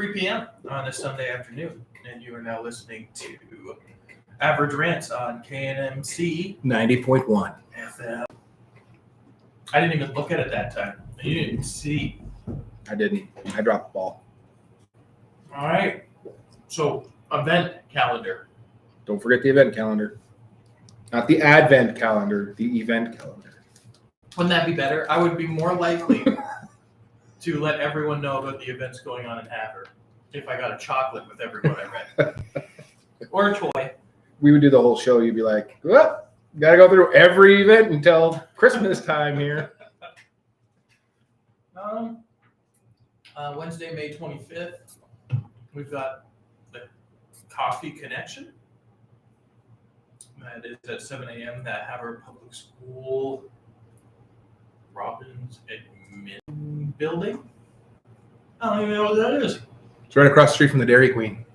3 p.m. on a Sunday afternoon, and you are now listening to Average Rants on KNMC 90.1 FM. I didn't even look at it that time. You didn't see. I didn't. I dropped the ball. All right. So, event calendar. Don't forget the event calendar. Not the advent calendar, the event calendar. Wouldn't that be better? I would be more likely to let everyone know about the events going on in Havre if I got a chocolate with everyone I read. Or a toy. We would do the whole show. You'd be like, well, got to go through every event until Christmas time here. Wednesday, May 25th, we've got the Coffee Connection. That is at 7 a.m. at Havre Public School, Robbins Admin Building. I don't even know what that is. It's right across the street from the Dairy Queen.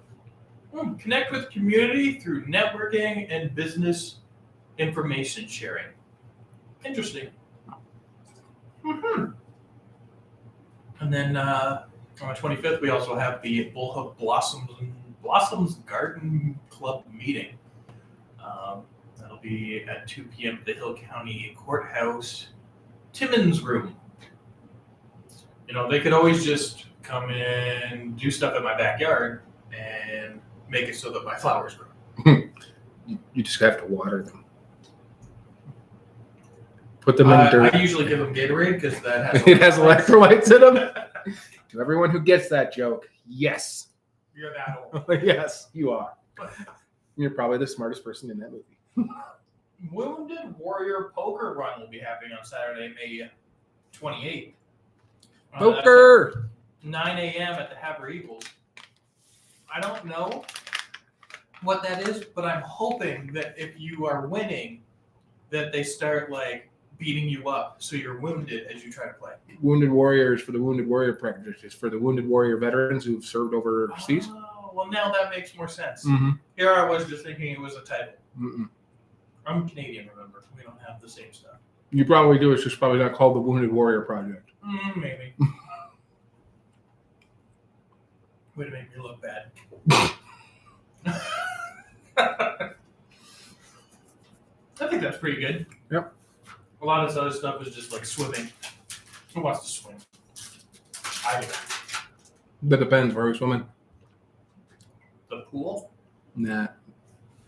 Connect with community through networking and business information sharing. Interesting. And then on the 25th, we also have the Bullhook Blossoms Garden Club meeting. That'll be at 2 p.m. at the Hill County Courthouse Timmons Room. You know, they could always just come in, do stuff in my backyard, and make it so that my flowers grow. You just have to water them. Put them in dirt. I usually give them Gatorade because that has it has electrolytes in them. To everyone who gets that joke, yes. You're that old. Yes, you are. You're probably the smartest person in that movie. Wounded Warrior Poker Run will be happening on Saturday, May 28th. Poker! 9 a.m. at the Havre Eagles. I don't know what that is, but I'm hoping that if you are winning, that they start like beating you up so you're wounded as you try to play. Wounded Warriors for the Wounded Warrior practices, for the Wounded Warrior veterans who've served overseas. Oh, well, now that makes more sense. Mm-hmm. Here I was just thinking it was a title. Mm-mm. I'm Canadian, remember. We don't have the same stuff. You probably do. It's just probably not called the Wounded Warrior Project. Maybe. Way to make me look bad. I think that's pretty good. Yep. A lot of this other stuff is just like swimming. Who wants to swim? I do. That depends. Where are we swimming? The pool? Nah.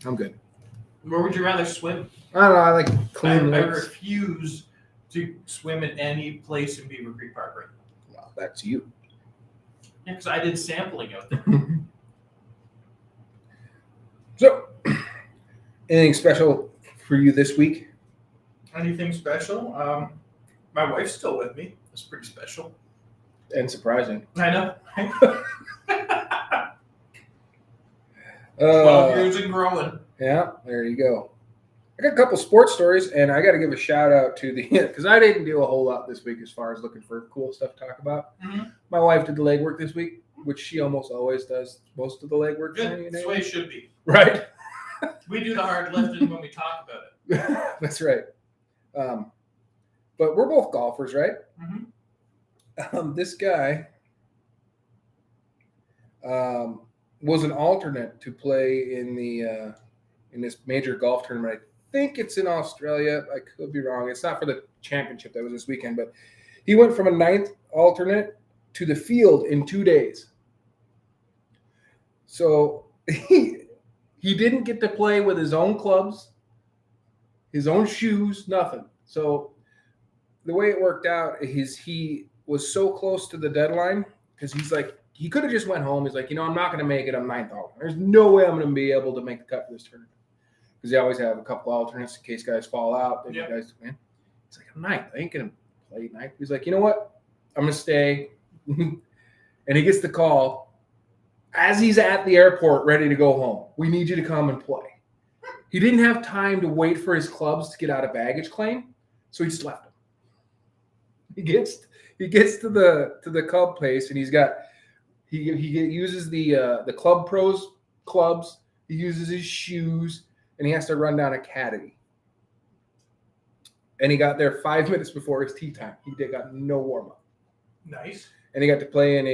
I'm good. Where would you rather swim? I don't know. I like clean I lakes. refuse to swim in any place in Beaver Creek Park right now. Well, that's you. Yeah, because I did sampling out there. So, anything special for you this week? Anything special? My wife's still with me. That's pretty special. And surprising. I know. 12 years and growing. Yeah, there you go. I got a couple sports stories, and I got to give a shout out to the because I didn't do a whole lot this week as far as looking for cool stuff to talk about. Mm-hmm. My wife did the legwork this week, which she almost always does most of the legwork. Good. That's the way it should be. Right. We do the hard lifting when we talk about it. That's right. But we're both golfers, right? Mm-hmm. This guy was an alternate to play in the in this major golf tournament. I think it's in Australia. I could be wrong. It's not for the championship that was this weekend, but he went from a 9th alternate to the field in 2 days. So he didn't get to play with his own clubs, his own shoes, nothing. So the way it worked out is he was so close to the deadline because he's like, he could have just went home. He's like, I'm not going to make it. I'm 9th alternate. There's no way I'm going to be able to make the cut for this tournament. Because they always have a couple alternates in case guys fall out. Then Yep. you guys win. He's like, I'm 9th. I ain't going to play 9th. He's like, you know what? I'm going to stay. And he gets the call as he's at the airport ready to go home. We need you to come and play. He didn't have time to wait for his clubs to get out of baggage claim, so he just left them. He gets to the club place, and he uses the Club Pros clubs. He uses his shoes, and he has to run down a caddy. And he got there 5 minutes before his tee time. He got no warm up. Nice. And he got to play in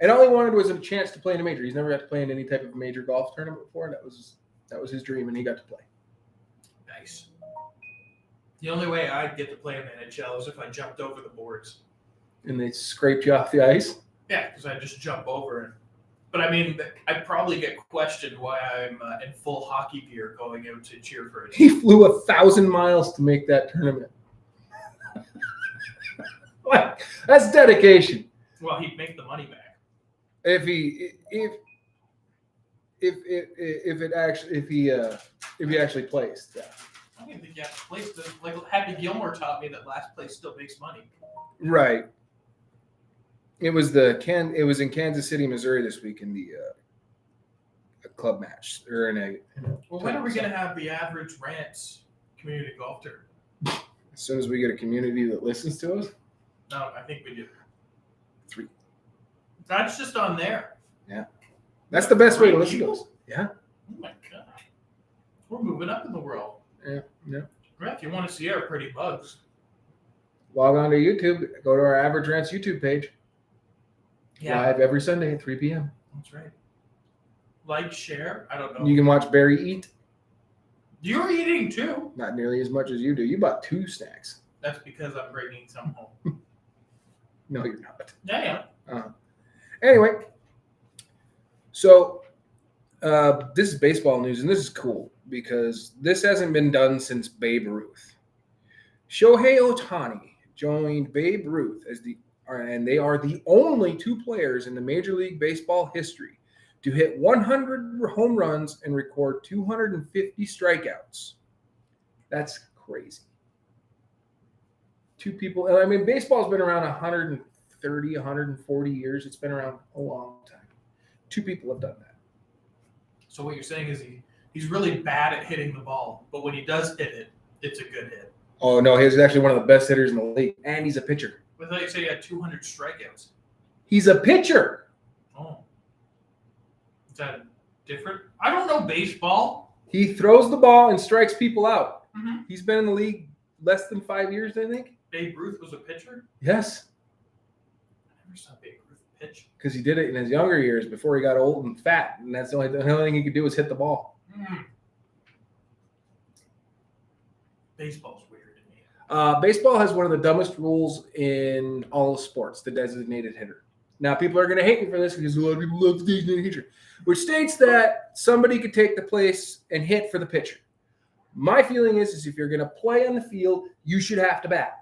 And all he wanted was a chance to play in a major. He's never got to play in any type of major golf tournament before. And that was his dream, and he got to play. Nice. The only way I'd get to play in the NHL is if I jumped over the boards. And they scraped you off the ice? Yeah, because I just jump over it. But I mean, I'd probably get questioned why I'm in full hockey gear going out to cheer for a team. He flew 1,000 miles to make that tournament. Like, that's dedication. Well, he'd make the money back. If he actually plays, yeah. I don't even think you have to place. Like Happy Gilmore taught me that last place still makes money. Right. It was in Kansas City, Missouri this week in the a club match or in a. Well, when are we going to have the average Rants community golf tour? As soon as we get a community that listens to us. No, I think we do. 3. That's just on there. Yeah, that's the best way to listen to us. Yeah. Oh my god, we're moving up in the world. Yeah. Right, if you want to see our pretty bugs, Log on to YouTube. Go to our Average Rants YouTube page. yeah, Live every Sunday at 3 p.m. that's right. Like, share. I don't know. You can watch Barry eat. You're eating too. Not nearly as much as you do. You bought 2 snacks. That's because I'm bringing some home. No, you're not. Yeah. Anyway, so this is baseball news, and this is cool because this hasn't been done since Babe Ruth. Shohei Ohtani joined Babe Ruth and they are the only 2 players in the Major League Baseball history to hit 100 home runs and record 250 strikeouts. That's crazy. 2 people. I mean, baseball's been around 130, 140 years. It's been around a long time. 2 people have done that. So what you're saying is he's really bad at hitting the ball, but when he does hit it, it's a good hit. Oh, no, he's actually one of the best hitters in the league, and he's a pitcher. I thought you said he had 200 strikeouts. He's a pitcher. Oh. Is that different? I don't know baseball. He throws the ball and strikes people out. Mm-hmm. He's been in the league less than 5 years, I think. Babe Ruth was a pitcher? Yes. I never saw Babe Ruth pitch. Because he did it in his younger years before he got old and fat, and that's the only thing he could do was hit the ball. Baseball's weird to me. Baseball has one of the dumbest rules in all of sports, the designated hitter. Now, people are going to hate me for this because a lot of people love the designated hitter, which states that somebody could take the place and hit for the pitcher. My feeling is if you're going to play on the field, you should have to bat.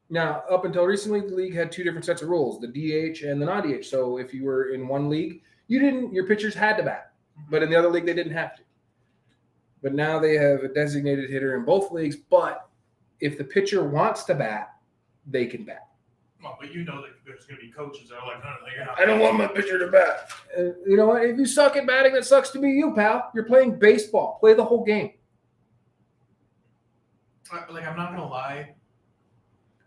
Now, up until recently, the league had 2 different sets of rules, the DH and the non-DH. So if you were in one league, your pitchers had to bat. But in the other league, they didn't have to. But now they have a designated hitter in both leagues. But if the pitcher wants to bat, they can bat. Well, but you know that there's going to be coaches that are like, no, you're not. I don't want my pitcher to bat. You know what? If you suck at batting, that sucks to be you, pal. You're playing baseball. Play the whole game. Like, I'm not going to lie.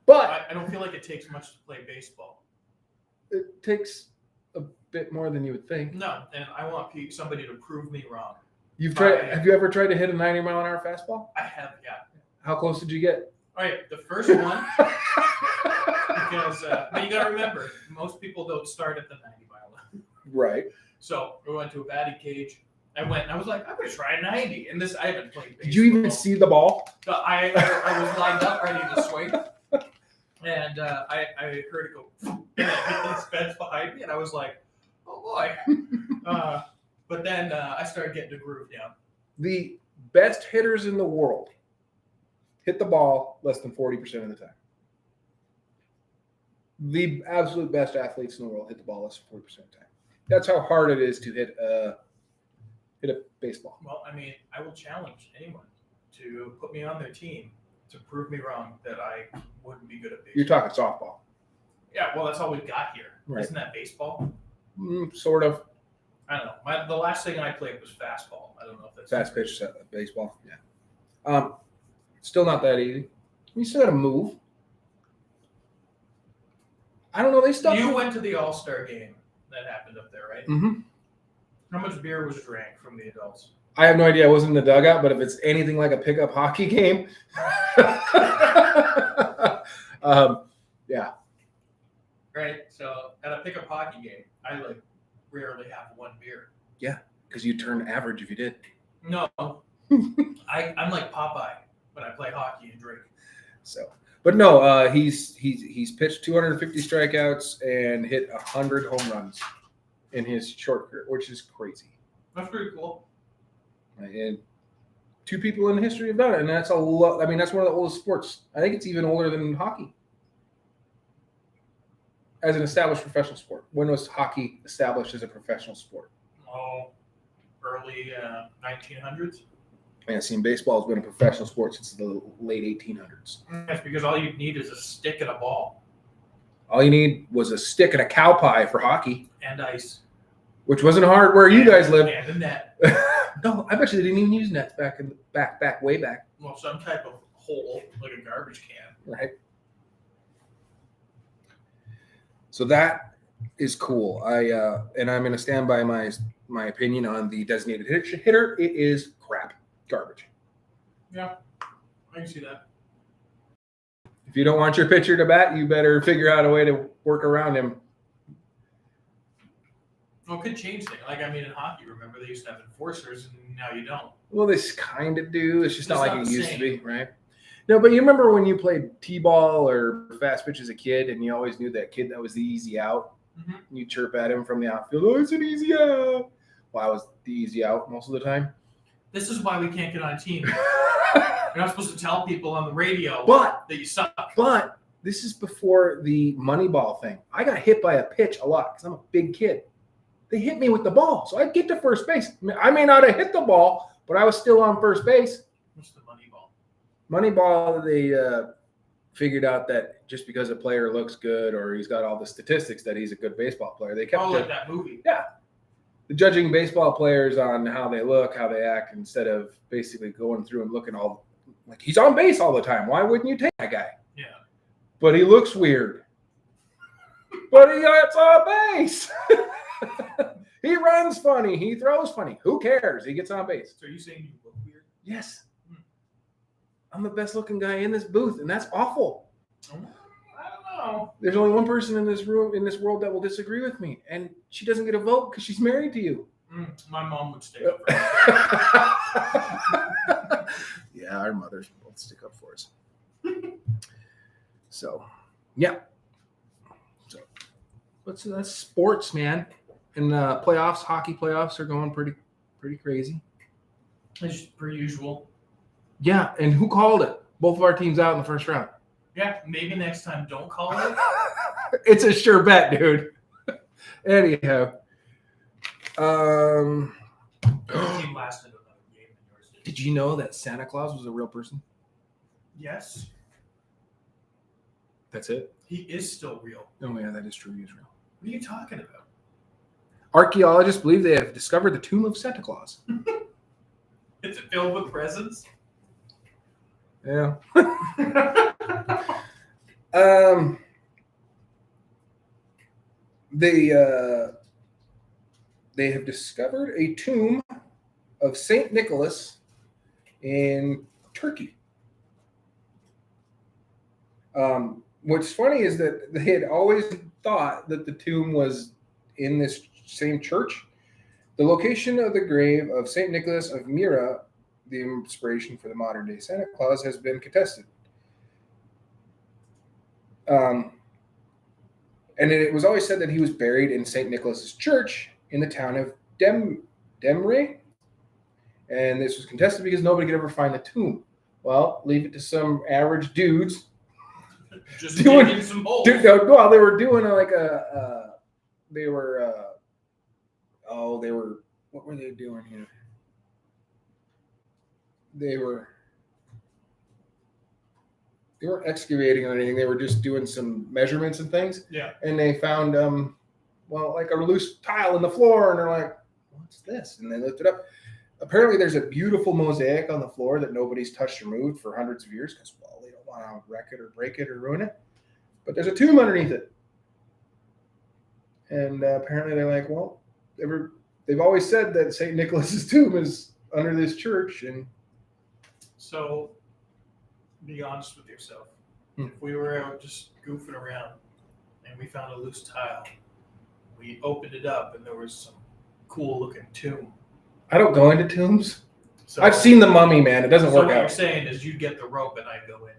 But I don't feel like it takes much to play baseball. it takes a bit more than you would think. No, and I want somebody to prove me wrong. Have you ever tried to hit a 90-mile-an-hour fastball? I have, yeah. How close did you get? All right, the first one, because but you got to remember, most people don't start at the 90-mile. Right. So we went to a batting cage. I went and I was like, I'm going to try 90. And I haven't played baseball. Did you even see the ball? So I was lined up ready to swing. And I heard it go, and it hit this fence behind me. And I was like, oh boy. But then I started getting the groove down. The best hitters in the world hit the ball less than 40% of the time. The absolute best athletes in the world hit the ball less than 40% of the time. That's how hard it is to hit a baseball. Well, I mean, I will challenge anyone to put me on their team to prove me wrong that I wouldn't be good at baseball. You're talking softball. Yeah, well, that's all we've got here. Right. Isn't that baseball? Sort of. I don't know. The last thing I played was fastball. I don't know if that's Fast pitch baseball. Yeah. Still not that easy. You still got to move. I don't know. They stuck. You went to the All-Star game that happened up there, right? Mm-hmm. How much beer was drank from the adults? I have no idea. I wasn't in the dugout, but if it's anything like a pickup hockey game, yeah. Right. So at a pickup hockey game, I like rarely have one beer. Because you turn average if you did. No, I'm like Popeye when I play hockey and drink. So, but no, he's pitched 250 strikeouts and hit 100 home runs in his short career, which is crazy. That's pretty cool. And 2 people in history have done it, and that's a lot. I mean, that's one of the oldest sports. I think it's even older than hockey as an established professional sport. When was hockey established as a professional sport? Oh, early 1900s. Yeah, seen baseball has been a professional sport since the late 1800s. That's because all you need is a stick and a ball All you need was a stick and a cow pie for hockey, and ice. which wasn't hard where you guys live. And a net. No, I bet you they didn't even use nets back way back. Well, some type of hole, like a garbage can. Right. So that is cool. And I'm going to stand by my opinion on the designated hitter. It is crap, garbage. Yeah, I can see that. If you don't want your pitcher to bat, you better figure out a way to work around him. Well, it could change things. Like, I mean, in hockey, remember they used to have enforcers, and now you don't. Well, they kind of do. It's just not like it the used same. to be, right? No, but you remember when you played t-ball or fast pitch as a kid, and you always knew that kid that was the easy out. Mm-hmm. You chirp at him from the outfield. Oh, it's an easy out. Well, I was the easy out most of the time. This is why we can't get on a team. You're not supposed to tell people on the radio But that you suck. But this is before the Moneyball thing. I got hit by a pitch a lot because I'm a big kid. They hit me with the ball, so I get to first base. I may not have hit the ball, but I was still on first base. What's the money ball? Moneyball, they figured out that just because a player looks good or he's got all the statistics that he's a good baseball player, they kept Like that movie. Yeah. The judging baseball players on how they look, how they act, instead of basically going through and looking all like he's on base all the time. Why wouldn't you take that guy? Yeah. But he looks weird. But he gets on base. He runs funny. He throws funny. Who cares? He gets on base. So are you saying you look weird? Yes. I'm the best looking guy in this booth, and that's awful. I don't know. There's only one person in this room, in this world, that will disagree with me, and she doesn't get a vote because she's married to you. My mom would stay up for Yeah, our mothers both stick up for us. So, yeah. So, that's sports, man. And playoffs, hockey playoffs are going pretty crazy. It's per usual. Yeah, and who called it? Both of our teams out in the first round. Yeah, maybe next time don't call it. It's a sure bet, dude. Anyhow. Your team lasted another game than yours did. Did you know that Santa Claus was a real person? Yes, That's it? he is still real. Oh, yeah, that is true. He is real. What are you talking about? Archaeologists believe they have discovered the tomb of Santa Claus. Is it filled with presents? Yeah. They have discovered a tomb of Saint Nicholas in Turkey. What's funny is that they had always thought that the tomb was in this same church. The location of the grave of Saint Nicholas of Myra, the inspiration for the modern day Santa Claus, has been contested. And it was always said that he was buried in St. Nicholas's church in the town of Demre. And this was contested because nobody could ever find the tomb. Well, leave it to some average dudes. Just digging some holes. Well, they were doing what were they doing here? They weren't excavating or anything. They were just doing some measurements and things. Yeah. And they found, like a loose tile in the floor, and they're like, "What's this?" And they looked it up. Apparently, there's a beautiful mosaic on the floor that nobody's touched or moved for hundreds of years because, well, they don't want to wreck it or break it or ruin it. But there's a tomb underneath it. And apparently, they're like, well, they've always said that St. Nicholas's tomb is under this church, and So, be honest with yourself. If we were out just goofing around and we found a loose tile. We opened it up, and there was some cool-looking tomb. I don't go into tombs. So I've seen The Mummy, man. It doesn't So work what you're out. saying is you'd get the rope, and I'd go in.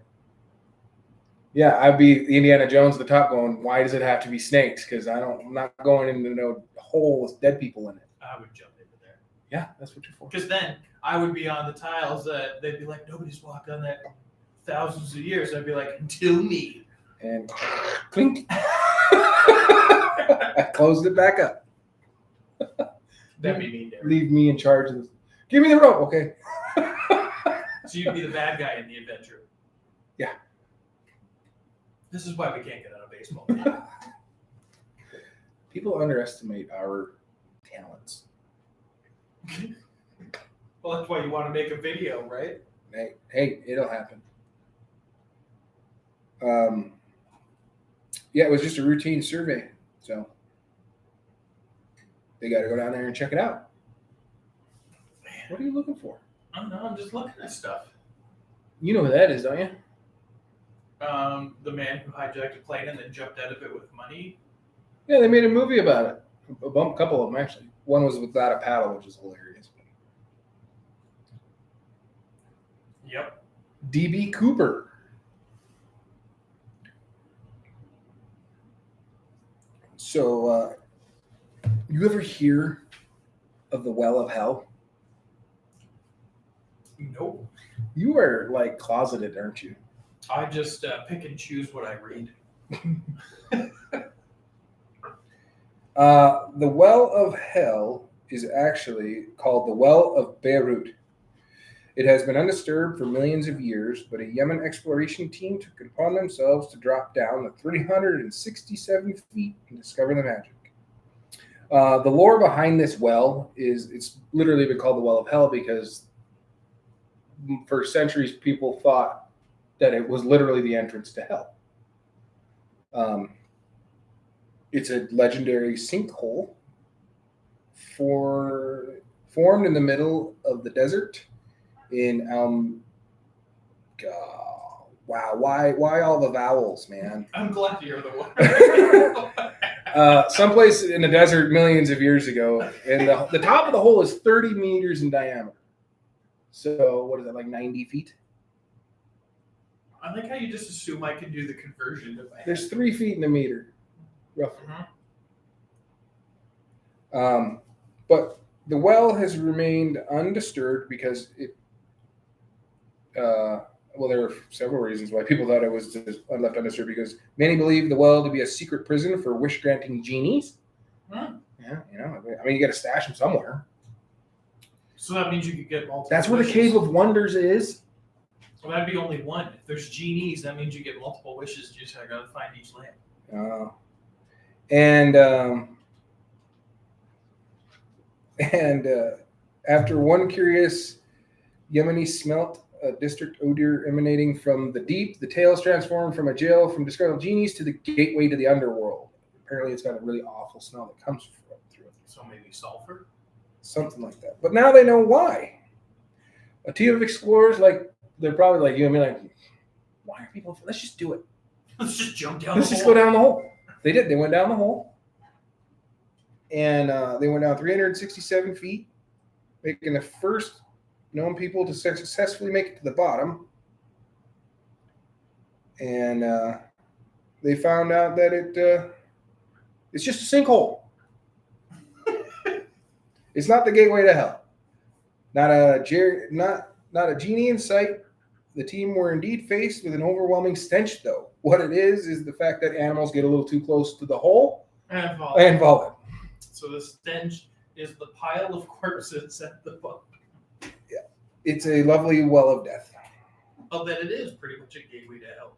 Yeah, I'd be Indiana Jones at the top going, why does it have to be snakes? Because I'm not going into no hole with dead people in it. I would jump into there. Yeah, that's what you're for. Because then I would be on the tiles that they'd be like, nobody's walked on that thousands of years. I'd be like, until me. And clink. I closed it back up. That'd be me there. Leave me in charge of this. Give me the rope, okay? So you'd be the bad guy in the adventure. Yeah. This is why we can't get on a baseball team. People underestimate our talents. Well, that's why you want to make a video, right? Hey, it'll happen. Yeah, it was just a routine survey, so they got to go down there and check it out. What are you looking for? I don't know. I'm just looking at stuff. You know who that is, don't you? The man who hijacked a plane and then jumped out of it with money. Yeah, they made a movie about it. A couple of them, actually. One was without a paddle, which is hilarious. Yep. D.B. Cooper. So, you ever hear of the Well of Hell? Nope. You are like closeted, aren't you? I just pick and choose what I read. The Well of Hell is actually called the Well of Beirut. It has been undisturbed for millions of years, but a Yemen exploration team took it upon themselves to drop down to 367 feet and discover the magic. The lore behind this well is it's literally been called the Well of Hell because for centuries people thought that it was literally the entrance to hell. It's a legendary sinkhole formed in the middle of the desert in wow, why all the vowels, man? I'm glad you're the one. Someplace in the desert millions of years ago, and the top of the hole is 30 meters in diameter. So what is that, like 90 feet? I like how you just assume I can do the conversion of my head. There's 3 feet in a meter, roughly. But the well has remained undisturbed because it. Well, there are several reasons why people thought it was left undisturbed. Because many believe the well to be a secret prison for wish-granting genies. Hmm. Yeah, I mean, you got to stash them somewhere. So that means you could get multiple. That's where the wishes. Cave of Wonders is. Well, that'd be only one. If there's genies, that means you get multiple wishes. You just gotta find each lamp. And after one curious Yemeni smelt a distinct odor emanating from the deep, the tales transformed from a jail from disgruntled genies to the gateway to the underworld. Apparently, it's got a really awful smell that comes through it. So maybe sulfur. Something like that. But now they know why. A team of explorers, they're probably like you and me, like, why are people? Let's just do it. Let's just jump down. Let's just go down the hole. They did. They went down the hole, and they went down 367 feet, making the first known people to successfully make it to the bottom. And they found out that it's just a sinkhole. It's not the gateway to hell. Not a genie in sight. The team were indeed faced with an overwhelming stench, though. What it is the fact that animals get a little too close to the hole and vomit. So the stench is the pile of corpses at the bottom. Yeah, it's a lovely well of death. Oh, then it is pretty much a gateway to hell.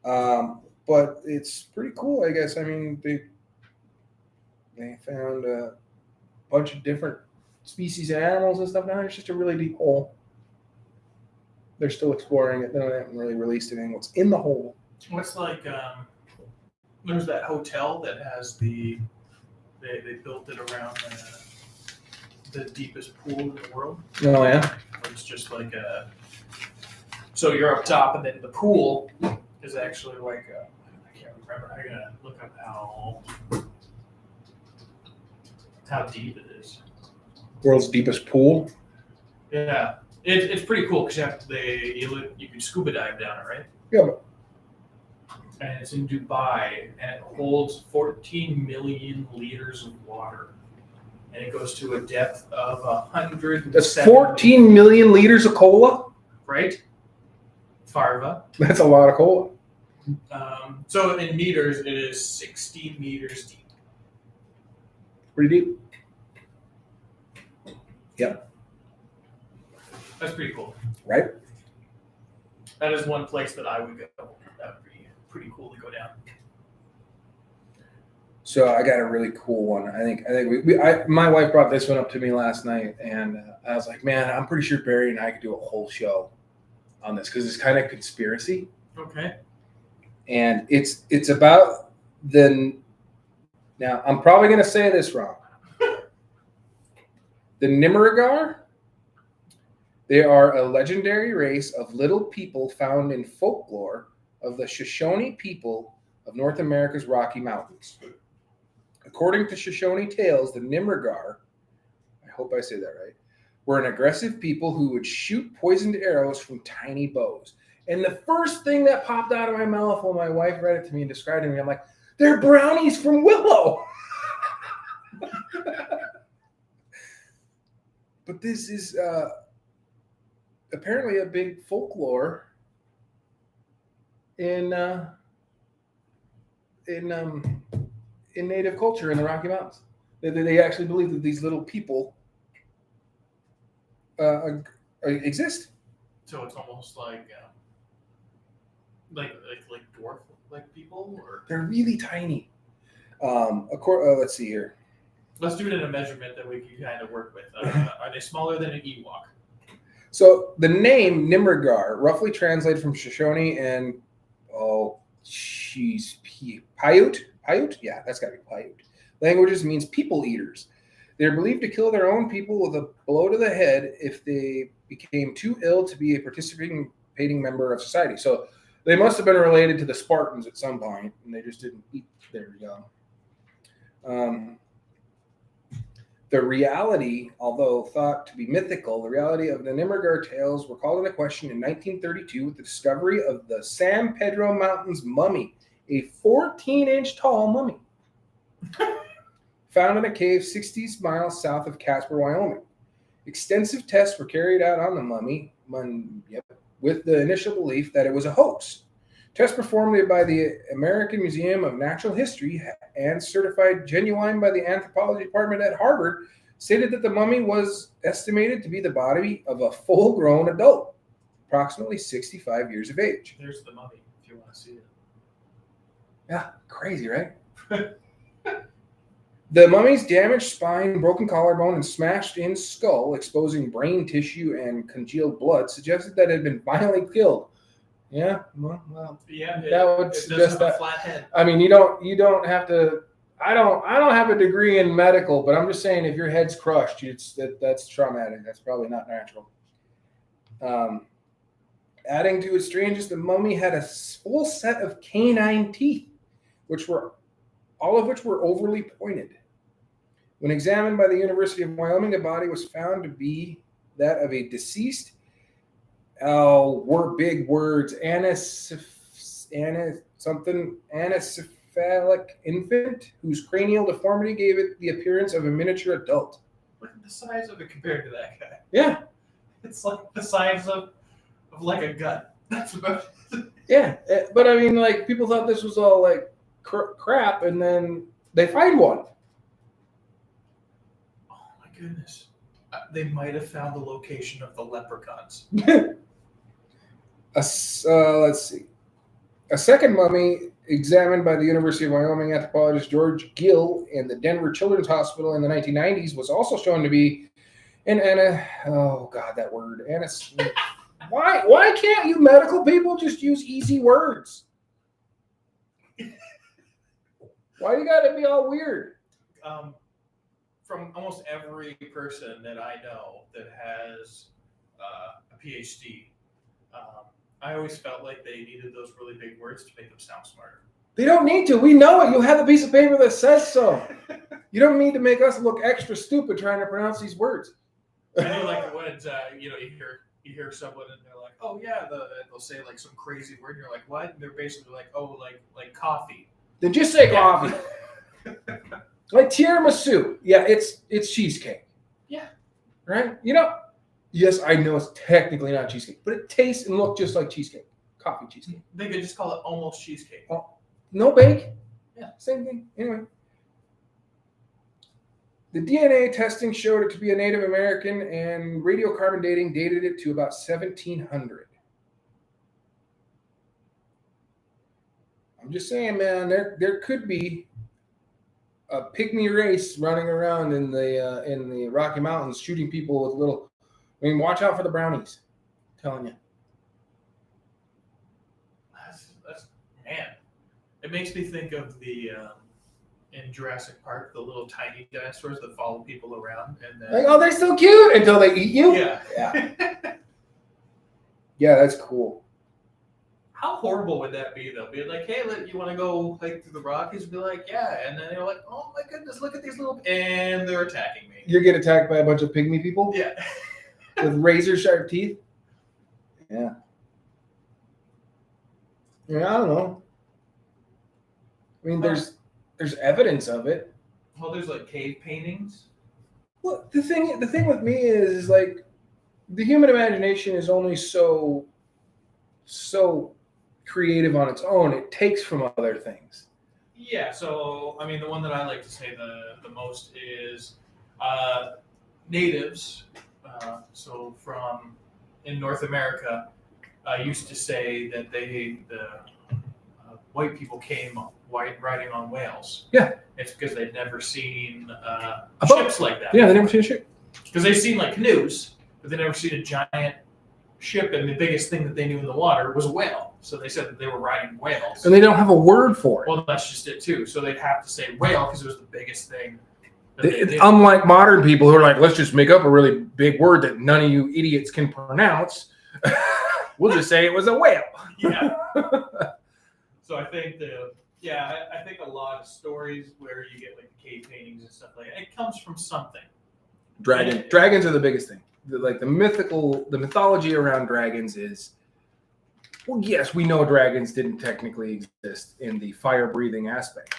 Yeah. But it's pretty cool, I guess. I mean, they found a bunch of different species of animals and stuff. Now it's just a really deep hole. They're still exploring it. They haven't really released anything. What's in the hole? What's like there's that hotel that has they built it around the deepest pool in the world. Oh yeah. It's just like so you're up top, and then the pool is actually like I can't remember remember. I gotta look up how deep it is. World's deepest pool. Yeah, it's pretty cool because you can scuba dive down it, right? Yeah. And it's in Dubai, and it holds 14 million liters of water, and it goes to a depth of 100. That's 14 million liters of cola. Right? Farva. That's a lot of cola. So in meters, it is 60 meters deep. Pretty deep. Yep. That's pretty cool. Right? That is one place that I would go. That would be pretty cool to go down. So I got a really cool one. I think my wife brought this one up to me last night, and I was like, man, I'm pretty sure Barry and I could do a whole show on this because it's kind of conspiracy. Okay. And it's about the. Now I'm probably going to say this wrong. The Nimmergar. They are a legendary race of little people found in folklore of the Shoshone people of North America's Rocky Mountains. According to Shoshone tales, the Nimmergar, I hope I say that right, were an aggressive people who would shoot poisoned arrows from tiny bows. And the first thing that popped out of my mouth when my wife read it to me and described it to me, I'm like, they're brownies from Willow. But this is apparently a big folklore in Native culture in the Rocky Mountains. They actually believe that these little people exist. So it's almost like dwarf like people, or they're really tiny. Let's see here. Let's do it in a measurement that we can kind of work with. Are they smaller than an Ewok? So the name Nimmergar roughly translated from Shoshone and Paiute. Paiute? Yeah, that's got to be Paiute. Languages means people eaters. They're believed to kill their own people with a blow to the head if they became too ill to be a participating member of society. So they must have been related to the Spartans at some point, and they just didn't eat their young. The reality, although thought to be mythical, the reality of the Nimmergar tales were called into question in 1932 with the discovery of the San Pedro Mountains mummy, a 14-inch tall mummy, found in a cave 60 miles south of Casper, Wyoming. Extensive tests were carried out on the mummy, with the initial belief that it was a hoax. Tests performed by the American Museum of Natural History and certified genuine by the anthropology department at Harvard stated that the mummy was estimated to be the body of a full-grown adult, approximately 65 years of age. There's the mummy, if you want to see it. Yeah, crazy, right? The mummy's damaged spine, broken collarbone, and smashed-in skull, exposing brain tissue and congealed blood, suggested that it had been violently killed. Yeah, well, yeah, that would suggest that. A flat head. I mean, you don't have to. I don't have a degree in medical, but I'm just saying if your head's crushed, that's traumatic. That's probably not natural. Adding to its strangeness, the mummy had a full set of canine teeth, all of which were overly pointed. When examined by the University of Wyoming, the body was found to be that of a deceased. Big words. Anencephalic infant whose cranial deformity gave it the appearance of a miniature adult. Look at the size of it compared to that guy. Yeah, it's like the size of like a gut. That's about it. Yeah, but I mean, like, people thought this was all like crap, and then they find one. Oh my goodness! They might have found the location of the leprechauns. Let's see. A second mummy examined by the University of Wyoming anthropologist George Gill and the Denver Children's Hospital in the 1990s was also shown to be Why can't you medical people just use easy words? Why you gotta be all weird? From almost every person that I know that has a PhD, I always felt like they needed those really big words to make them sound smarter. They don't need to. We know it. You have a piece of paper that says so. You don't need to make us look extra stupid trying to pronounce these words. I do like it when it's, you hear someone and they're like, oh yeah, they'll say like some crazy word, and you're like, what? And they're basically like, oh, like coffee. Then just say coffee. Like tiramisu. Yeah, it's cheesecake. Yeah. Right? Yes, I know it's technically not cheesecake, but it tastes and looks just like cheesecake. Coffee cheesecake. They could just call it almost cheesecake. Oh, no bake. Yeah. Same thing. Anyway. The DNA testing showed it to be a Native American, and radiocarbon dating dated it to about 1700. I'm just saying, man, there could be a pygmy race running around in the Rocky Mountains shooting people with little. I mean, watch out for the brownies. I'm telling you. That's man. It makes me think of the in Jurassic Park, the little tiny dinosaurs that follow people around, and then Like, oh, they're so cute until they eat you. yeah. Yeah, that's cool. How horrible would that be, though? Be like, hey, you want to go hike through the Rockies? Be like, yeah, and then you're like, oh my goodness, look at these little, and they're attacking me. You get attacked by a bunch of pygmy people Yeah. with razor sharp teeth. Yeah. Yeah, I don't know. I mean, there's evidence of it. Well, there's like cave paintings. Well, the thing with me is like the human imagination is only so creative on its own. It takes from other things. Yeah, so I mean, the one that I like to say the most is natives. So from in North America, used to say that the white people came riding on whales. Yeah, it's because they'd never seen A boat. ships like that. Yeah, they never seen a ship. Because they've seen like canoes, but they never seen a giant ship, and the biggest thing that they knew in the water was a whale. So they said that they were riding whales. And they don't have a word for it. Well, that's just it too. So they'd have to say whale because it was the biggest thing. That they did. Unlike modern people who are like, let's just make up a really big word that none of you idiots can pronounce. We'll just say it was a whale. Yeah. So I think I think a lot of stories where you get like cave paintings and stuff like that, it comes from something. Dragons are the biggest thing. The mythology around dragons is, well, yes, we know dragons didn't technically exist in the fire-breathing aspect.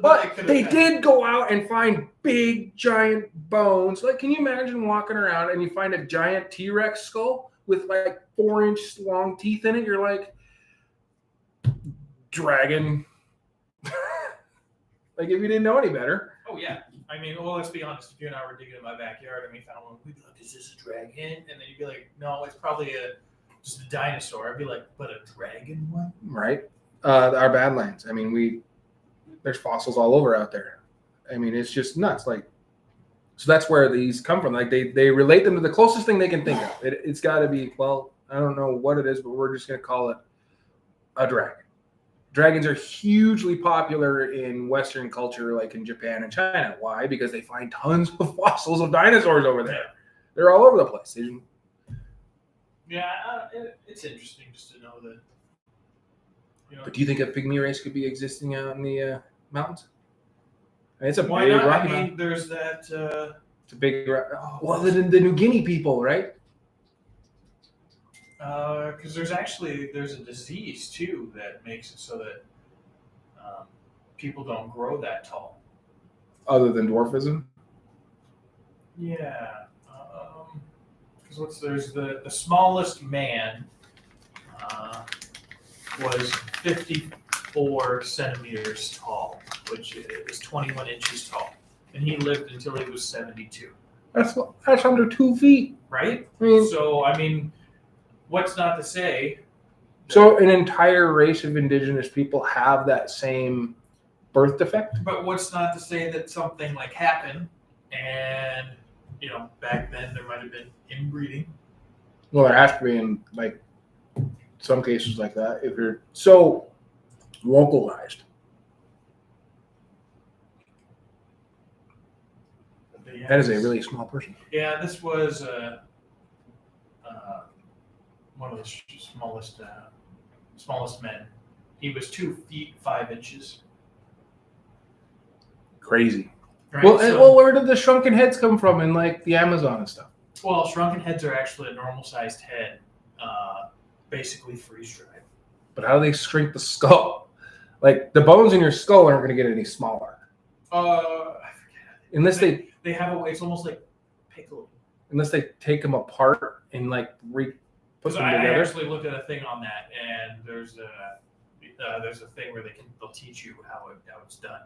But they did go out and find big, giant bones. Like, can you imagine walking around and you find a giant T-Rex skull with like 4-inch long teeth in it? You're like, dragon. Like, if you didn't know any better. Oh, yeah. I mean, well, let's be honest. If you and I were digging in my backyard and we found one, we'd be like, is this a dragon? And then you'd be like, no, it's probably just a dinosaur. I'd be like, but a dragon one? Right. Our Badlands. I mean, there's fossils all over out there. I mean, it's just nuts. Like, so that's where these come from. Like, they relate them to the closest thing they can think of. It's got to be, well, I don't know what it is, but we're just going to call it a dragon. Dragons are hugely popular in Western culture, like in Japan and China. Why? Because they find tons of fossils of dinosaurs over there. They're all over the place. Yeah, it's interesting just to know that. But do you think a pygmy race could be existing out in the mountains? It's a why big not? Rocky I mean, Mountain. there's that. It's a big. Well, the New Guinea people, right? Because there's a disease too that makes it so that people don't grow that tall. Other than dwarfism. Yeah. Because there's the smallest man was 54 centimeters tall, which is 21 inches tall, and he lived until he was 72. That's under 2 feet. Right. I mean, So I mean, what's not to say? So an entire race of indigenous people have that same birth defect? But what's not to say that something like happened, and back then there might have been inbreeding. Well, there has to be in like some cases like that if you're so localized. Yeah, That is a really small person. Yeah, this was one of the smallest men. He was 2 feet 5 inches. Crazy. Right? Well, where did the shrunken heads come from in like the Amazon and stuff? Well, shrunken heads are actually a normal sized head, basically freeze dried. But how do they shrink the skull? Like the bones in your skull aren't going to get any smaller. I forget. Unless they have a. It's almost like pickling. Unless they take them apart and like put them I together. actually looked at a thing on that, and there's a thing where they'll teach you how it's done.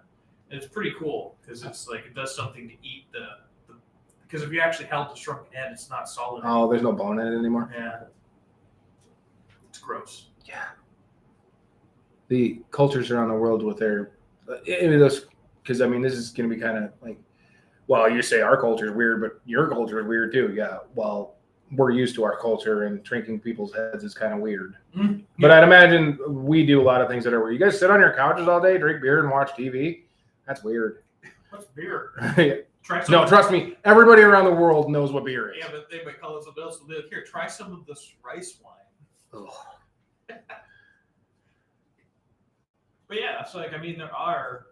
And it's pretty cool because it's like it does something to eat the because if you actually held the shrunken head, it's not solid. Oh, there's no bone in it anymore. Yeah, it's gross. Yeah. The cultures around the world with their, because I mean, this is going to be kind of like, well, you say our culture is weird, but your culture is weird too. Yeah. Well, we're used to our culture, and shrinking people's heads is kind of weird. Mm-hmm. But I'd imagine we do a lot of things that are weird. You guys sit on your couches all day, drink beer, and watch TV. That's weird. What's beer? No, trust me. Everybody around the world knows what beer is. Yeah, but they might call it something else. They'll be like, here, try some of this rice wine. But yeah, so like I mean, there are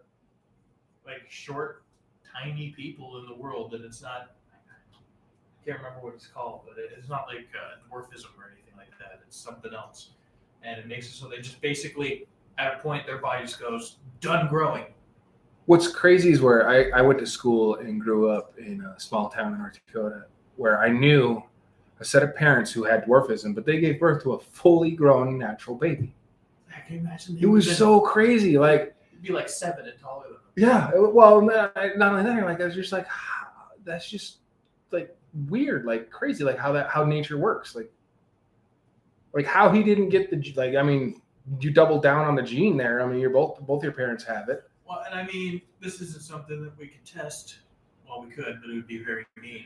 like short, tiny people in the world that it's not. I can't remember what it's called, but it's not like dwarfism or anything like that. It's something else, and it makes it so they just basically at a point their body just goes done growing. What's crazy is where I went to school and grew up in a small town in North Dakota, where I knew a set of parents who had dwarfism, but they gave birth to a fully grown natural baby. Can you imagine? It was so crazy. Like, it'd be like 7 and taller than them. Yeah. Well, not only that, like, I was just like, that's just like weird, like crazy, like how nature works. Like how he didn't get I mean, you double down on the gene there. I mean, you're both your parents have it. Well, and I mean, this isn't something that we could test. Well, we could, but it would be very mean.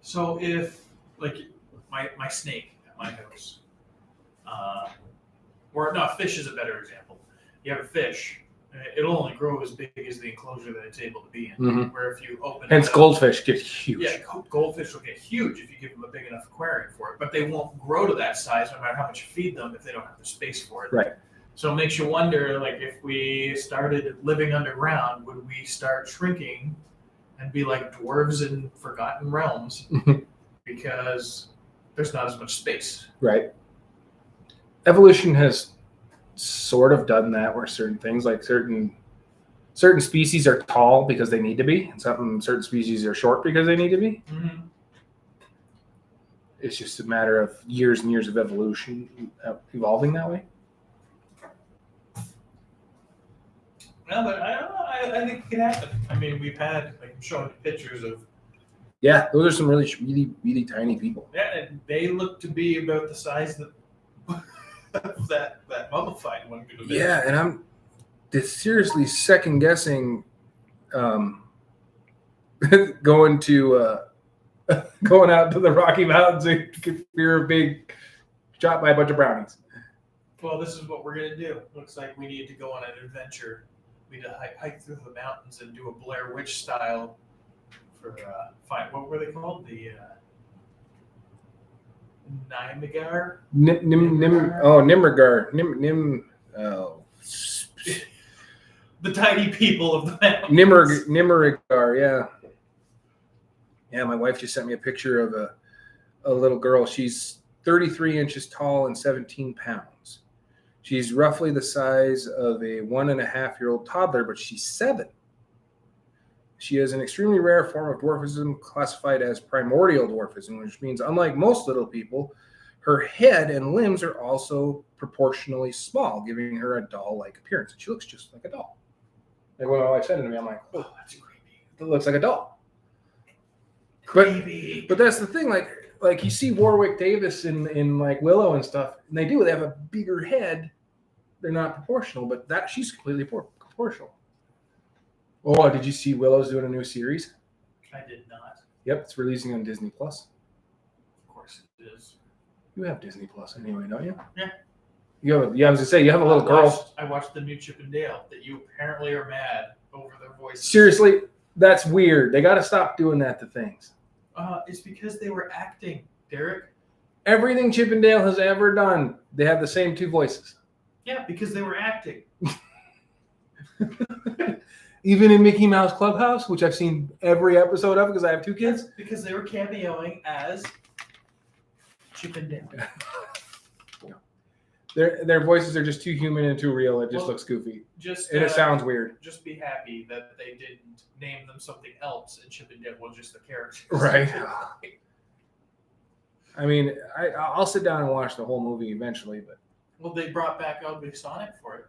So if, like, my snake at my house, or no, fish is a better example. You have a fish, it'll only grow as big as the enclosure that it's able to be in. Mm-hmm. Where if you open hence goldfish get huge. Yeah, goldfish will get huge if you give them a big enough aquarium for it, but they won't grow to that size no matter how much you feed them if they don't have the space for it. Right. So it makes you wonder, like, if we started living underground, would we start shrinking and be like dwarves in Forgotten Realms because there's not as much space? Right. Evolution has sort of done that, where certain things, like certain species are tall because they need to be, and certain species are short because they need to be. Mm-hmm. It's just a matter of years and years of evolution evolving that way. No, but I think it can happen. I mean, we've had, like, I'm showing pictures of. Yeah, those are some really, really, really tiny people. Yeah, and they look to be about the size that that mummified one could have been. Yeah, and I'm seriously second guessing going out to the Rocky Mountains and fear a big shot by a bunch of brownies. Well, this is what we're gonna do. Looks like we need to go on an adventure. We need to hike through the mountains and do a Blair Witch style for what were they called? The Nimrigar? Nimrigar. The tiny people of the mountains. Nimrigar, yeah. Yeah, my wife just sent me a picture of a little girl. She's 33 inches tall and 17 pounds. She's roughly the size of a 1.5-year-old toddler, but she's 7. She has an extremely rare form of dwarfism classified as primordial dwarfism, which means, unlike most little people, her head and limbs are also proportionally small, giving her a doll-like appearance. She looks just like a doll. Like when my wife said it to me, I'm like, oh, that's creepy. It looks like a doll. Creepy. But that's the thing, like you see Warwick Davis in like Willow and stuff, and they have a bigger head. They're not proportional, but she's completely proportional. Oh, did you see Willow's doing a new series? I did not. Yep, it's releasing on Disney Plus. Of course it is. You have Disney Plus anyway, don't you? Yeah. I was gonna say you have a little girl. I watched the new Chip and Dale that you apparently are mad over their voices. Seriously, that's weird. They got to stop doing that to things. It's because they were acting, Derek. Everything Chip and Dale has ever done, they have the same 2 voices. Yeah, because they were acting. Even in Mickey Mouse Clubhouse, which I've seen every episode of because I have 2 kids. Because they were cameoing as Chip and Dale. Their voices are just too human and too real. It just looks goofy. And it sounds weird. Just be happy that they didn't name them something else and Chip and Dale were just the characters. Right. I mean, I'll sit down and watch the whole movie eventually, but. Well, they brought back Ugly Sonic for it.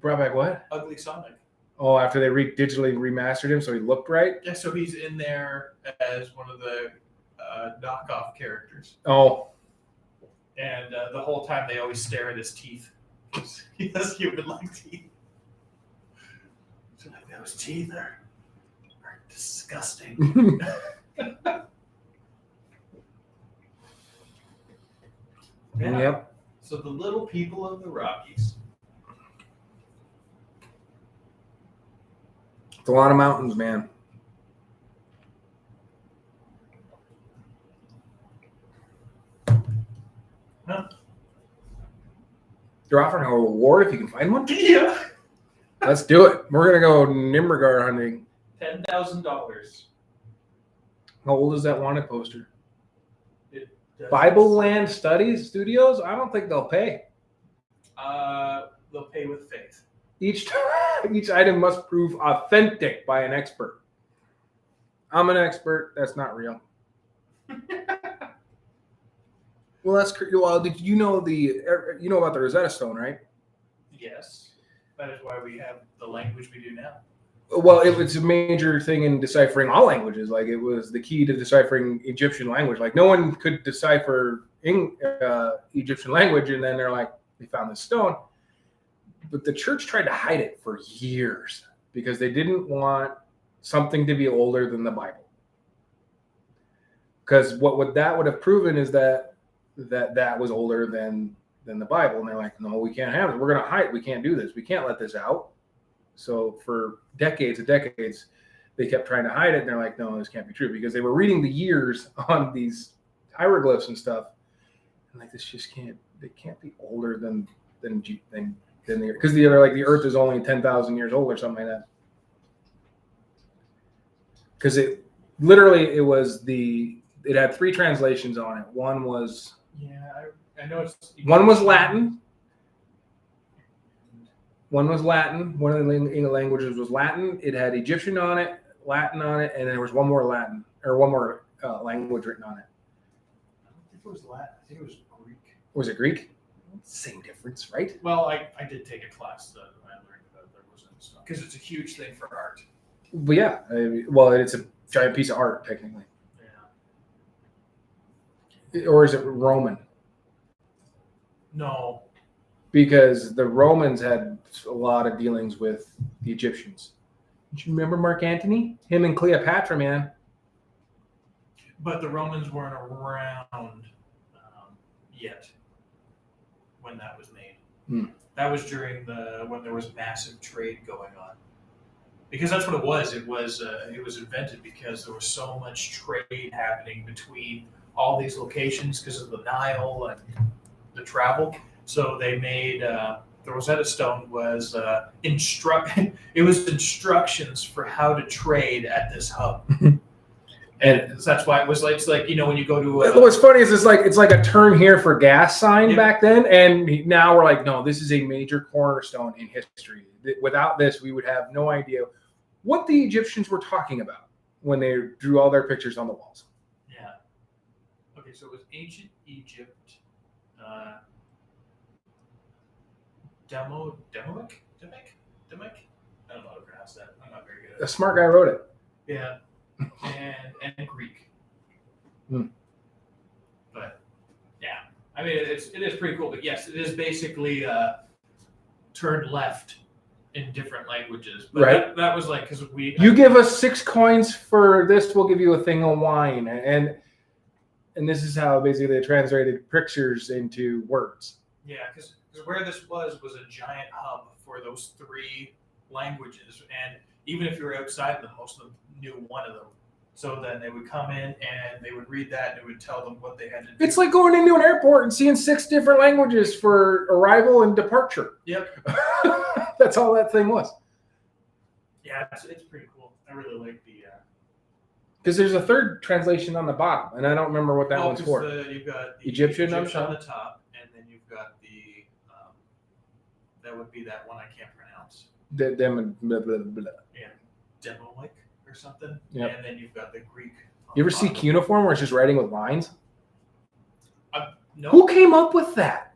Brought back what? Ugly Sonic. Oh, after they digitally remastered him so he looked right? Yeah, so he's in there as one of the knockoff characters. Oh. And the whole time they always stare at his teeth. He has human-like teeth. So like, those teeth are disgusting. Yeah. Yep. So the little people of the Rockies. It's a lot of mountains, man. Huh? You're offering a reward if you can find one? Yeah. Let's do it. We're going to go Nimmergar hunting. $10,000. How old is that wanted poster? Bible Land Studios? I don't think they'll pay. They'll pay with faith. Each item must prove authentic by an expert. I'm an expert. That's not real. Well, that's well. Did you know about the Rosetta Stone, right? Yes, that is why we have the language we do now. Well, it's a major thing in deciphering all languages. Like it was the key to deciphering Egyptian language. Like no one could decipher Egyptian language, and then they're like, they found this stone. But the church tried to hide it for years because they didn't want something to be older than the Bible. Because what that would have proven is that was older than the Bible. And they're like, no, we can't have it. We're going to hide. We can't do this. We can't let this out. So for decades and decades, they kept trying to hide it. And they're like, no, this can't be true because they were reading the years on these hieroglyphs and stuff. And like, this just can't be older than because the Earth is only 10,000 years old or something like that. Because it had 3 translations on it. One was I know it's one was Latin. One was Latin. One of the languages was Latin. It had Egyptian on it, Latin on it, and there was one more language written on it. I don't think it was Latin. I think it was Greek. Was it Greek? Same difference, right? Well, I did take a class that I learned about there wasn't stuff because it's a huge thing for art. But yeah, it's a giant piece of art technically. Yeah. Or is it Roman? No. Because the Romans had a lot of dealings with the Egyptians. Do you remember Mark Antony? Him and Cleopatra, man. But the Romans weren't around yet when that was made. That was during when there was massive trade going on. Because that's what it was. It was invented because there was so much trade happening between all these locations because of the Nile and the travel. So they made the Rosetta Stone was it was instructions for how to trade at this hub. And that's why it was like, it's like, when you go to what's funny is it's like a turn here for gas sign back then, and now we're like, no, this is a major cornerstone in history. Without this, we would have no idea what the Egyptians were talking about when they drew all their pictures on the walls. Yeah. Okay, so it was ancient Egypt. Demoic? I don't know how to pronounce that. I'm not very good at it. A smart guy wrote it. Yeah. And Greek. But yeah, I mean it is pretty cool. But yes, it is basically turned left in different languages. But right. That was like because you give us 6 coins for this, we'll give you a thing of wine, and this is how basically they translated pictures into words. Yeah, because where this was a giant hub for those 3 languages, and even if you were outside them, most of them knew one of them. So then they would come in and they would read that and it would tell them what they had to do. It's like going into an airport and seeing 6 different languages for arrival and departure. Yep. That's all that thing was. Yeah, it's pretty cool. I really like the. Because there's a third translation on the bottom, and I don't remember what that one's for. You've got the Egyptian on on the top, and then you've got the. That would be that one I can't pronounce. Blah, blah, blah, blah. Yeah, Demolik or something. Yep. And then you've got the Greek. You ever see cuneiform where it's just writing with lines? No. Who came up with that?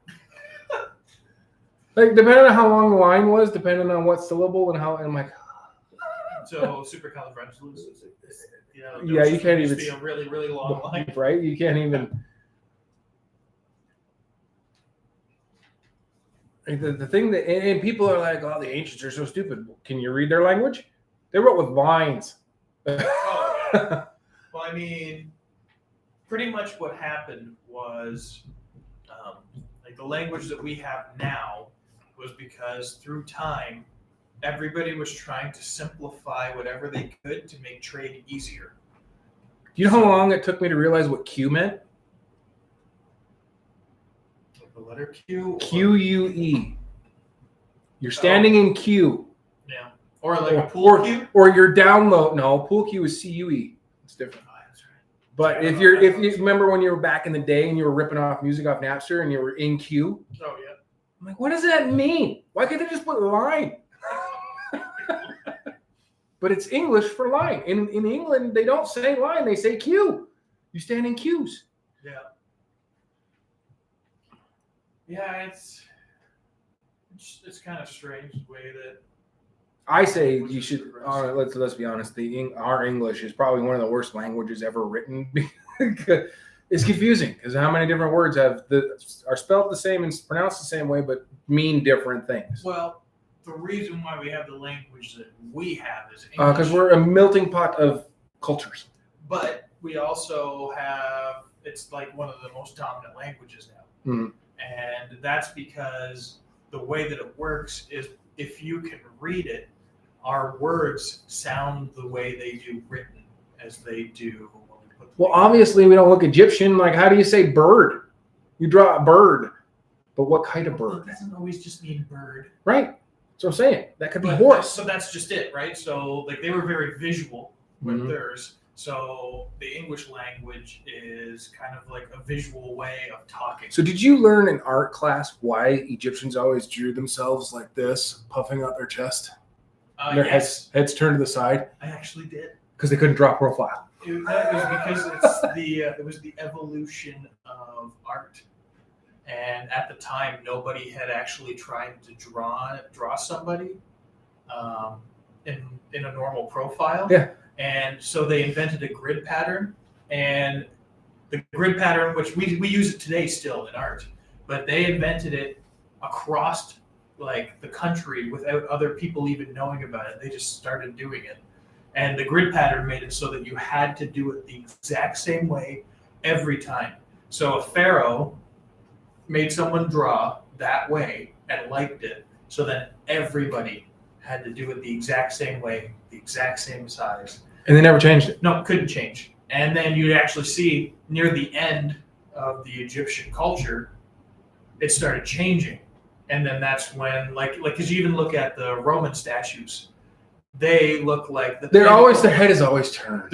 Like, depending on how long the line was, depending on what syllable and how, and I'm like, So supercalifragilistic. Yeah, you can't even be a really, really long line. Right? You can't even. The thing that, and people are like, oh, the ancients are so stupid. Can you read their language? They wrote with lines. Oh, yeah. Well, I mean, pretty much what happened was, like the language that we have now was because through time, everybody was trying to simplify whatever they could to make trade easier. Do you know how long it took me to realize what Q meant? Like the letter Q. Q-U-E. You're standing in queue. Yeah. Or like a pool cue. Or your download. No, pool cue is C-U-E. It's different. Oh, that's right. But if you remember when you were back in the day and you were ripping off music off Napster and you were in queue. Oh yeah. I'm like, what does that mean? Why can't they just put line? But it's English for line. In England, they don't say line; they say queue. You stand in queues. Yeah. Yeah, it's kind of strange the way that. I say you should. Let's be honest. Our English is probably one of the worst languages ever written. It's confusing because how many different words are spelled the same and pronounced the same way, but mean different things. Well, the reason why we have the language that we have is English. Because we're a melting pot of cultures. But we also have, it's like one of the most dominant languages now. Mm-hmm. And that's because the way that it works is if you can read it, our words sound the way they do written as they do. Well, obviously we don't look Egyptian. Like, how do you say bird? You draw a bird. But what kind of bird? It doesn't always just mean bird. Right. That's what I'm saying. That could be horse. So that's just it, right? So like they were very visual with Mm-hmm. theirs. So the English language is kind of like a visual way of talking. So did you learn in art class why Egyptians always drew themselves like this, puffing out their chest? Their yes, heads turned to the side? I actually did. Because they couldn't draw profile. That was because it was the evolution of art. And at the time, nobody had actually tried to draw somebody in a normal profile. Yeah. And so they invented a grid pattern, and the grid pattern, which we use it today still in art, but they invented it across like the country without other people even knowing about it. They just started doing it. And the grid pattern made it so that you had to do it the exact same way every time. So a pharaoh made someone draw that way and liked it. So then everybody had to do it the exact same way, the exact same size. And they never changed it. No, couldn't change. And then you'd actually see near the end of the Egyptian culture, it started changing. And then that's when, like, because you even look at the Roman statues, they look like their head is always turned.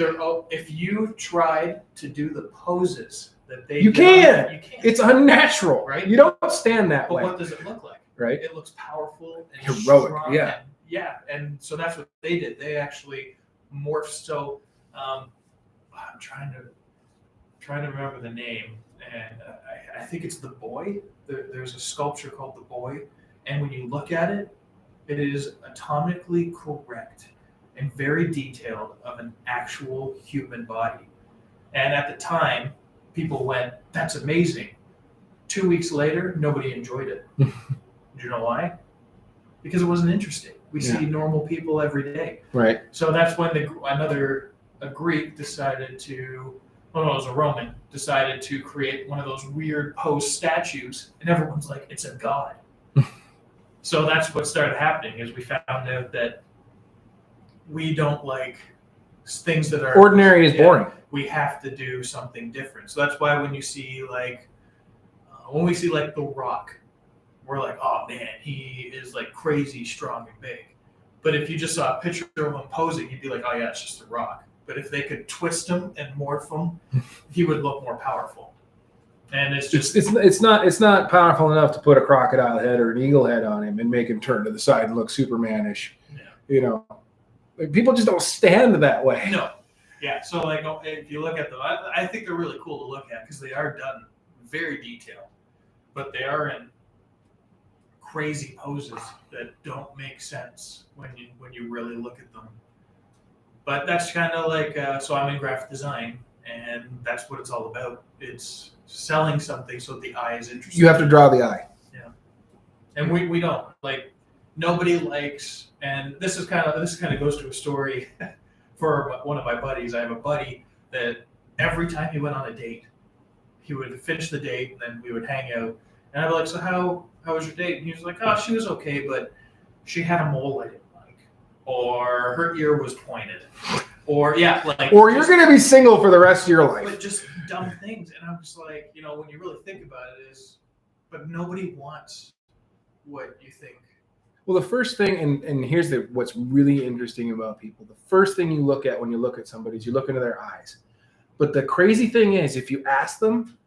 If you tried to do the poses that they you can't. It's unnatural, right? You don't stand that but way. What does it look like? Right? It looks powerful and heroic. strong. Yeah. And so that's what they did. They actually morphed. So I'm trying to remember the name, and I think it's the Boy. There's a sculpture called the Boy, and when you look at it, it is atomically correct and very detailed of an actual human body. And at the time, people went, "That's amazing." 2 weeks later, nobody enjoyed it. Do you know why? Because it wasn't interesting. We see normal people every day. Right. So that's when a Greek decided to, well, no, it was a Roman, decided to create one of those weird pose statues, and everyone's like, it's a god. So that's what started happening, is we found out that we don't like things that are ordinary is boring. We have to do something different. So that's why when you see when we see The Rock, we're like, oh man, he is like crazy strong and big. But if you just saw a picture of him posing, you'd be like, oh yeah, it's just The Rock. But if they could twist him and morph him, he would look more powerful. And it's just it's not powerful enough to put a crocodile head or an eagle head on him and make him turn to the side and look Supermanish. Yeah. You know, like, people just don't stand that way. No. Yeah. So if you look at them, I think they're really cool to look at because they are done very detailed, but they are in crazy poses that don't make sense when you really look at them. But that's kind of so I'm in graphic design, and that's what it's all about. It's selling something so the eye is interested. You have to draw the eye. Yeah. And we don't nobody likes, and this kind of goes to a story for one of my buddies. I have a buddy that every time he went on a date, he would finish the date and then we would hang out. And I'd be like, so how was your date? And he was like, oh, she was okay, but she had a mole I didn't like, or her ear was pointed, or or you're going to be single for the rest of your life. But just dumb things. And I'm just like, when you really think about it but nobody wants what you think. Well, the first thing, and here's what's really interesting about people. The first thing you look at when you look at somebody is you look into their eyes. But the crazy thing is, if you ask them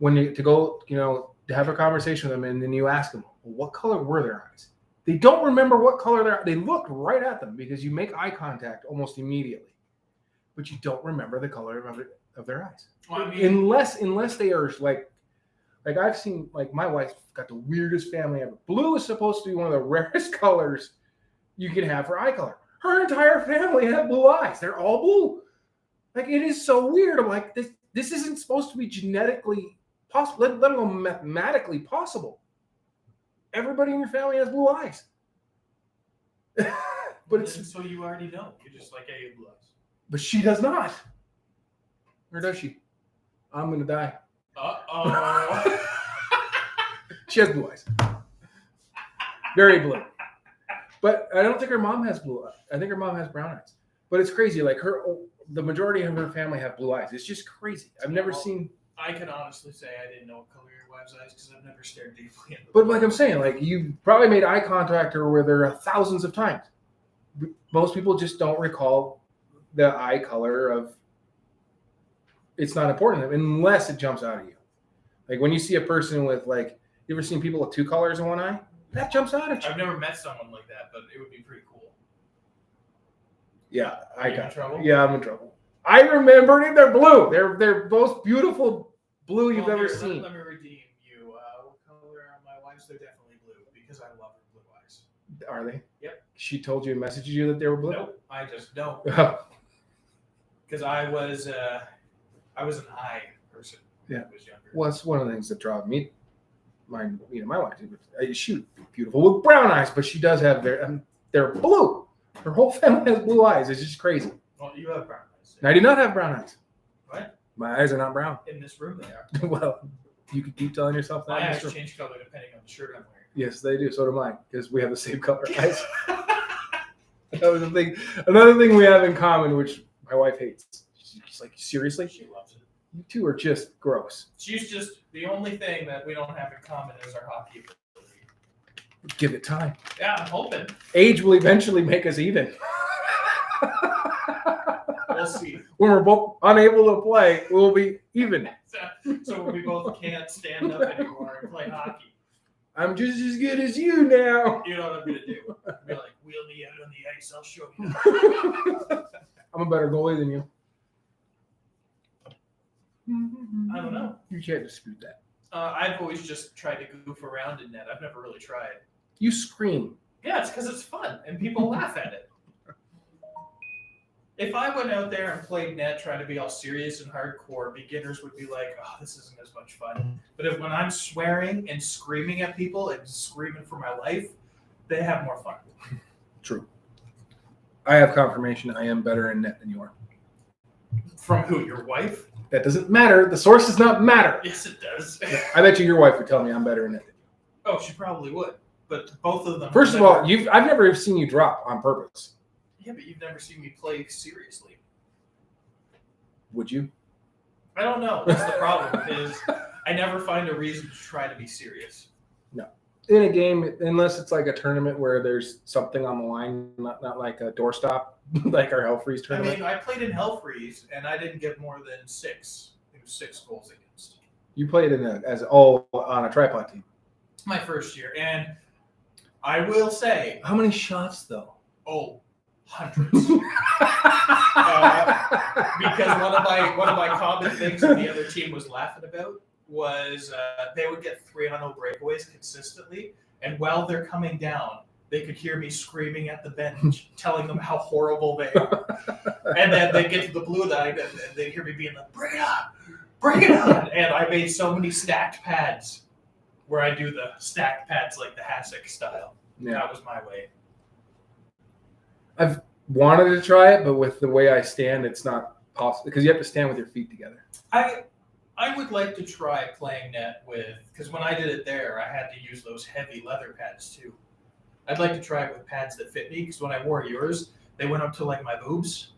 to have a conversation with them, and then you ask them, well, what color were their eyes? They don't remember what color they looked right at them because you make eye contact almost immediately, but you don't remember the color of their eyes. Well, I mean, unless they are like I've seen, my wife's got the weirdest family ever. Blue is supposed to be one of the rarest colors you can have for eye color. Her entire family have blue eyes. They're all blue. Like, it is so weird. I'm like, this isn't supposed to be genetically possible, let alone mathematically possible. Everybody in your family has blue eyes. But so you already know. You're just like, hey, you have blue eyes. But she does not. Or does she? I'm going to die. Uh-oh. She has blue eyes. Very blue. But I don't think her mom has blue eyes. I think her mom has brown eyes. But it's crazy. The majority of her family have blue eyes. It's just crazy. I've never seen. I can honestly say I didn't know what color your wife's eyes because I've never stared deeply into them. But like I'm saying, you probably made eye contact with her thousands of times. Most people just don't recall the eye color of. It's not important unless it jumps out at you. Like when you see a person with you ever seen people with two colors in one eye? That jumps out at you. I've never met someone like that, but it would be pretty cool. Yeah, Are you in trouble? Yeah, I'm in trouble. I remembered it. They're blue. They're most beautiful blue you've ever seen. Let me redeem you. What color are my wife's? They're definitely blue because I love her blue eyes. Are they? Yep. She told you and messaged you that they were blue? Nope. I just don't. Because I was an eye person. Yeah. When I was younger. Well, it's one of the things that draws me. My wife. She would be beautiful with brown eyes, but she does have they're blue. Her whole family has blue eyes. It's just crazy. Well, you have brown eyes. I do not have brown eyes. What? My eyes are not brown. In this room, they are. Well, you could keep telling yourself that. My eyes change color depending on the shirt I'm wearing. Yes, they do. So do mine, because we have the same color eyes. That was the thing. Another thing we have in common, which my wife hates. She's like, seriously? She loves it. You two are just gross. She's just the only thing that we don't have in common is our hockey ability. Give it time. Yeah, I'm hoping. Age will eventually make us even. We'll see. When we're both unable to play, we'll be even. So when we both can't stand up anymore and play hockey. I'm just as good as you now. You know what I'm going to do? Be like, wheel me out on the ice, I'll show you. I'm a better goalie than you. I don't know. You can't dispute that. I've always just tried to goof around in net. I've never really tried. You scream. Yeah, it's because it's fun and people laugh at it. If I went out there and played net trying to be all serious and hardcore, beginners would be like, oh, this isn't as much fun. But when I'm swearing and screaming at people and screaming for my life, they have more fun. True. I have confirmation I am better in net than you are. From who? Your wife? That doesn't matter. The source does not matter. Yes, it does. I bet you your wife would tell me I'm better in net than you. Oh, she probably would. But both of them. First of all, I've never seen you drop on purpose. Yeah, but you've never seen me play seriously. Would you? I don't know. That's the problem. Is I never find a reason to try to be serious. In a game, unless it's like a tournament where there's something on the line, not like a doorstop, like our Hell Freeze I tournament. mean, I played in Hell Freeze, and I didn't get more than 6. It was 6 goals against. You played in on a tripod team. My first year, and I will say, How many shots though? hundreds. Because one of my common things that the other team was laughing about was they would get 3-0 breakaways consistently, and while they're coming down, they could hear me screaming at the bench, telling them how horrible they are. And then they get to the blue line, and they hear me being like, "Bring it on, bring it on!" And I made so many stacked pads, where I do the stacked pads like the Hasek style. Yeah. That was my way. I've wanted to try it, but with the way I stand, it's not possible because you have to stand with your feet together. I would like to try playing net with, because when I did it there, I had to use those heavy leather pads too. I'd like to try it with pads that fit me, because when I wore yours, they went up to like my boobs.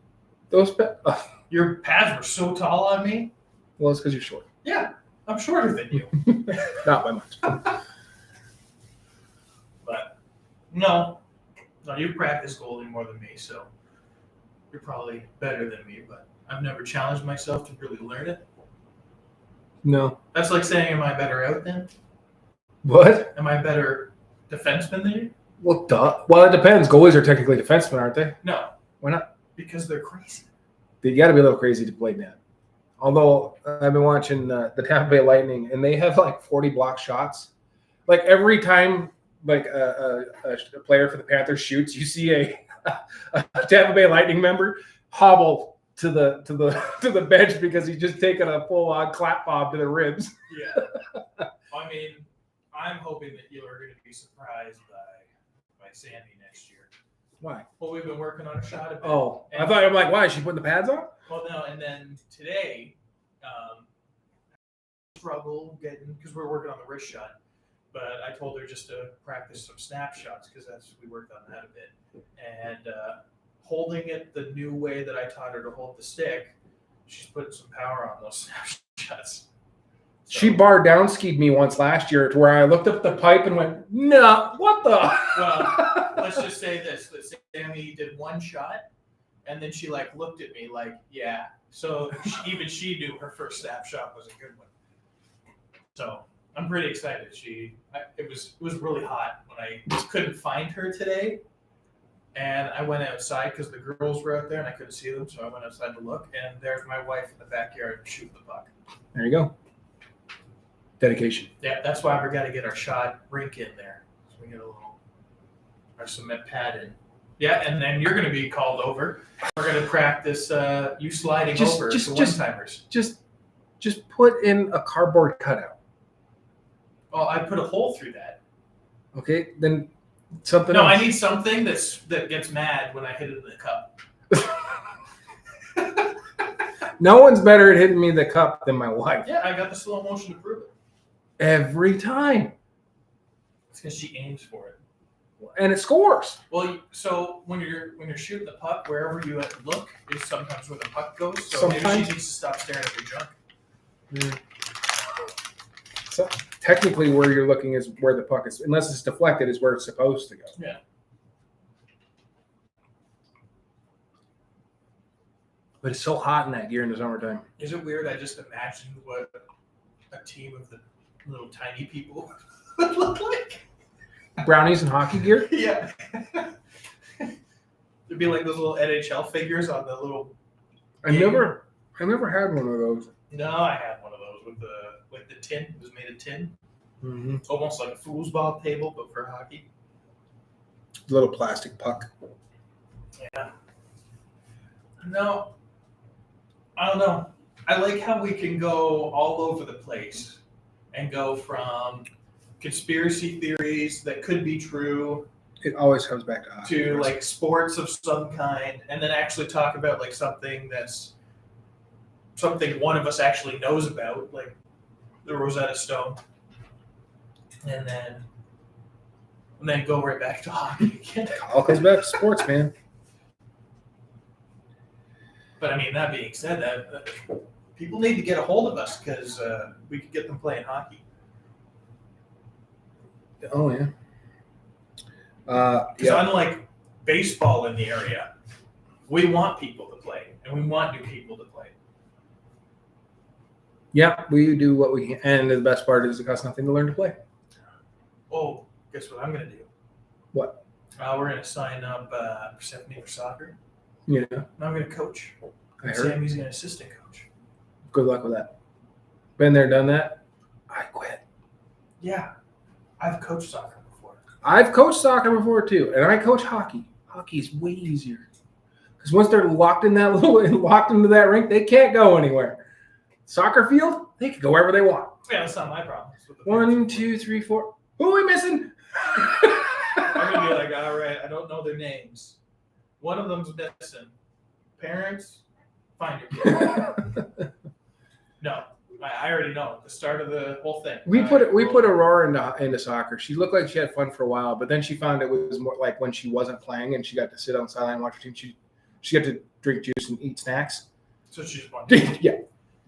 Your pads were so tall on me. Well, it's because you're short. Yeah, I'm shorter than you. Not by much. But no, you practice goalie more than me, so you're probably better than me, but I've never challenged myself to really learn it. No. That's like saying, am I better out then? What? Am I better defenseman than you? Well, duh. Well, it depends. Goalies are technically defensemen, aren't they? No. Why not? Because they're crazy. You got to be a little crazy to play net. Although I've been watching the Tampa Bay Lightning, and they have like 40 block shots. Like every time, like a player for the Panthers shoots, you see a Tampa Bay Lightning member hobble to the bench because he's just taken a full-on clap bob to the ribs. Yeah. I mean, I'm hoping that you are going to be surprised by Sandy next year. Why? Well, we've been working on a shot a bit. Oh, I thought I'm like, why is she putting the pads on? Well, no, and then today, struggle getting, because we're working on the wrist shot, but I told her just to practice some snapshots because we worked on that a bit, and holding it the new way that I taught her to hold the stick, she's putting some power on those snapshots. So, She bar down skied me once last year to where I looked up the pipe and went, no, what the? well, let's just say this: that Sammy did one shot, and then she like looked at me like, yeah. So even she knew her first snapshot was a good one. So I'm pretty excited. It was really hot when I couldn't find her today, and I went outside because the girls were out there and I couldn't see them. So I went outside to look, and there's my wife in the backyard shooting the puck. There you go. Dedication. Yeah, that's why we got to get our shot rink in there. So we get our cement pad in. Yeah, and then you're going to be called over. We're going to practice you sliding over to one-timers. Just put in a cardboard cutout. Oh, I put a hole through that. Okay, then something No, else. I need something that gets mad when I hit it in the cup. No one's better at hitting me in the cup than my wife. Yeah, I got the slow motion to prove it. Every time. It's because she aims for it. And it scores. Well, so when you're shooting the puck, wherever you look is sometimes where the puck goes. So Sometimes. maybe she needs to stop staring at your junk. So technically, where you're looking is where the puck is. Unless it's deflected, is where it's supposed to go. Yeah. But it's so hot in that gear in the summertime. Is it weird? I just imagined what a team of the little tiny people would look like. Brownies and hockey gear? Yeah. There'd be like those little NHL figures on the little. I never had one of those. No, I had one of those with the tin. It was made of tin. Mm-hmm. Almost like a foosball table, but for hockey. Little plastic puck. Yeah. No, I don't know. I like how we can go all over the place and go from conspiracy theories that could be true It always comes back to hockey. to like sports of some kind, and then actually talk about like something one of us actually knows about, like the Rosetta Stone, and then go right back to hockey again. All comes back to sports, man. But I mean, that being said, that people need to get a hold of us because we could get them playing hockey. Oh yeah. Because unlike baseball in the area, we want people to play, and we want new people to play. Yeah, we do what we can, and the best part is it costs nothing to learn to play. Oh, guess what I'm going to do? What? We're going to sign up Persephone for soccer. Yeah. And I'm going to coach. I heard. Sammy's an assistant coach. Good luck with that. Been there, done that. I quit. Yeah, I've coached soccer before. I've coached soccer before too, and I coach hockey. Hockey is way easier because once they're locked into that rink, they can't go anywhere. Soccer field, they can go wherever they want. Yeah, that's not my problem. 1, 2, 3, 4. Who are we missing? I'm gonna be like, all right, I don't know their names. One of them's missing. Parents, find your kid. No, I already know the start of the whole thing. We put Aurora into soccer. She looked like she had fun for a while, but then she found it was more like when she wasn't playing and she got to sit on the sideline and watch her team. She got to drink juice and eat snacks. So she just wanted. Yeah,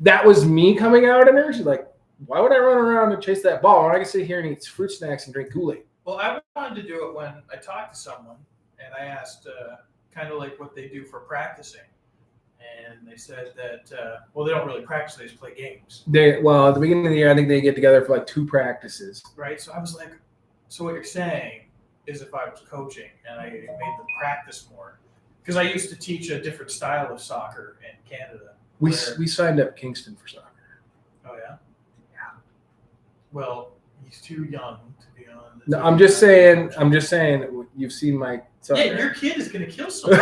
that was me coming out in her. She's like, why would I run around and chase that ball when I can sit here and eat fruit snacks and drink Kool-Aid? Well, I wanted to do it when I talked to someone and I asked kind of like what they do for practicing. And they said that, they don't really practice, they just play games. At the beginning of the year, I think they get together for like 2 practices. Right? So I was like, so what you're saying is if I was coaching and I made them practice more. Because I used to teach a different style of soccer in Canada. We signed up Kingston for soccer. Oh, yeah? Yeah. Well, he's too young to be on. No, I'm just saying, you've seen my son. Yeah, your kid is going to kill someone.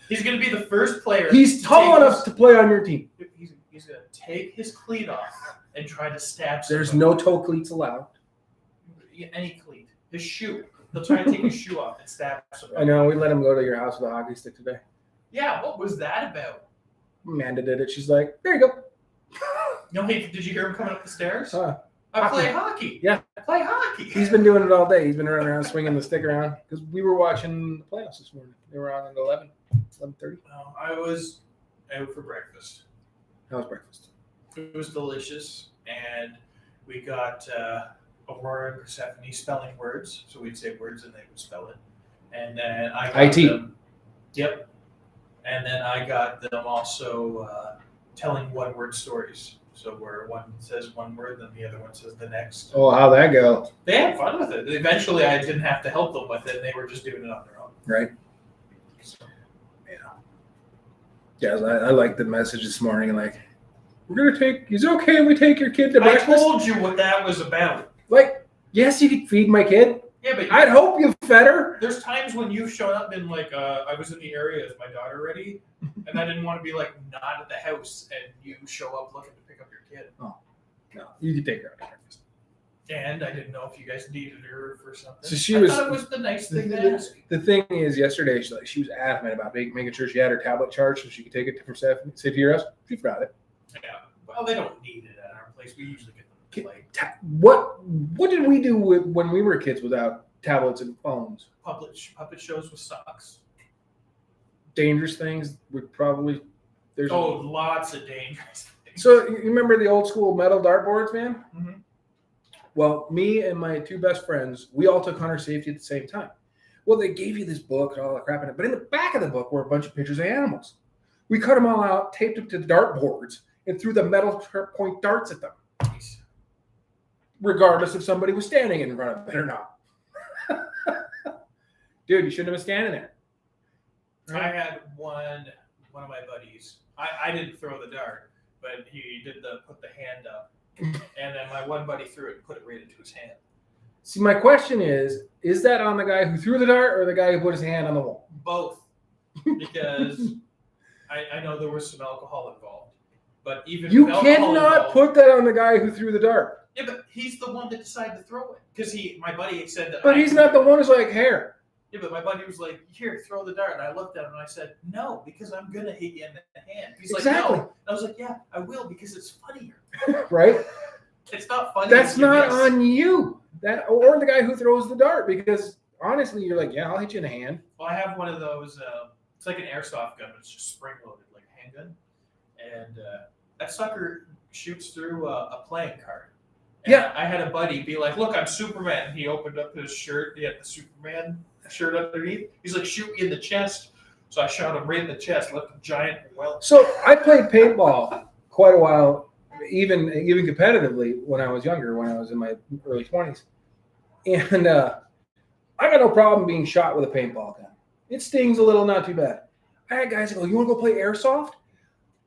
He's going to be the first player. He's tall enough to play on your team. He's going to take his cleat off and try to stab someone. There's no toe cleats allowed. Any cleat. His shoe. He'll try to take his shoe off and stab someone. I know. We let him go to your house with a hockey stick today. Yeah, what was that about? Amanda did it. She's like, there you go. No, hey, did you hear him coming up the stairs? I play hockey. Yeah. I play hockey. He's been doing it all day. He's been running around swinging the stick around because we were watching the playoffs this morning. They were on at 11:30. No, I was out for breakfast. How was breakfast? It was delicious, and we got Aurora and Persephone spelling words. So we'd say words and they would spell it. And then I got them. Yep. And then I got them also telling one-word stories. So where one says one word, then the other one says the next. Oh, how'd that go? They had fun with it. Eventually, I didn't have to help them with it. They were just doing it on their own. Right. So, yeah, I like the message this morning. Like, we're going to take, is it okay if we take your kid to breakfast? I told you what that was about. Like, yes, you could feed my kid. Yeah, but I'd hope you fed her. There's times when you've shown up and like, I was in the area, is my daughter ready? And I didn't want to be like not at the house and you show up looking to pick up your kid. Oh, no, you could take her out to breakfast. And I didn't know if you guys needed her for something. So I thought it was the nice thing to ask. The thing is, yesterday she was adamant about making sure she had her tablet charged so she could take it to City or else. She forgot it. Yeah. Well, they don't need it at our place. We usually get them to play. What did we do when we were kids without tablets and phones? Puppet shows with socks. Dangerous things would probably. Lots of dangerous things. So you remember the old school metal dartboards, man? Mm-hmm. Well, me and my 2 best friends, we all took hunter safety at the same time. Well, they gave you this book and all that crap in it, but in the back of the book were a bunch of pictures of animals. We cut them all out, taped them to the dartboards, and threw the metal point darts at them, regardless if somebody was standing in front of it or not. Dude, you shouldn't have been standing there. I had one of my buddies. I didn't throw the dart, but he did put the hand up. And then my one buddy threw it and put it right into his hand. See, my question is that on the guy who threw the dart or the guy who put his hand on the wall? Both. Because I know there was some alcohol involved. But even you cannot put that on the guy who threw the dart. Yeah, but he's the one that decided to throw it. Because my buddy said that. But he's not the one who's like, here. Yeah, but my buddy was like, here, throw the dart. And I looked at him and I said, no, because I'm going to hit you in the hand. He's exactly. like, no. And I was like, yeah, I will because it's funnier. Right? It's not funny. That's not on you. Or the guy who throws the dart because honestly, you're like, yeah, I'll hit you in the hand. Well, I have one of those It's like an airsoft gun, but it's just spring loaded like a handgun. And that sucker shoots through a playing card. And Yeah. I had a buddy be like, "Look, I'm Superman." He opened up his shirt. He had the Superman shirt underneath. He's like, "Shoot me in the chest." So I shot him right in the chest, left a giant welt. So I played paintball quite a while, even competitively when I was younger, when I was in my early 20s. And I got no problem being shot with a paintball gun. It stings a little, not too bad. I had guys go, "You want to go play airsoft?"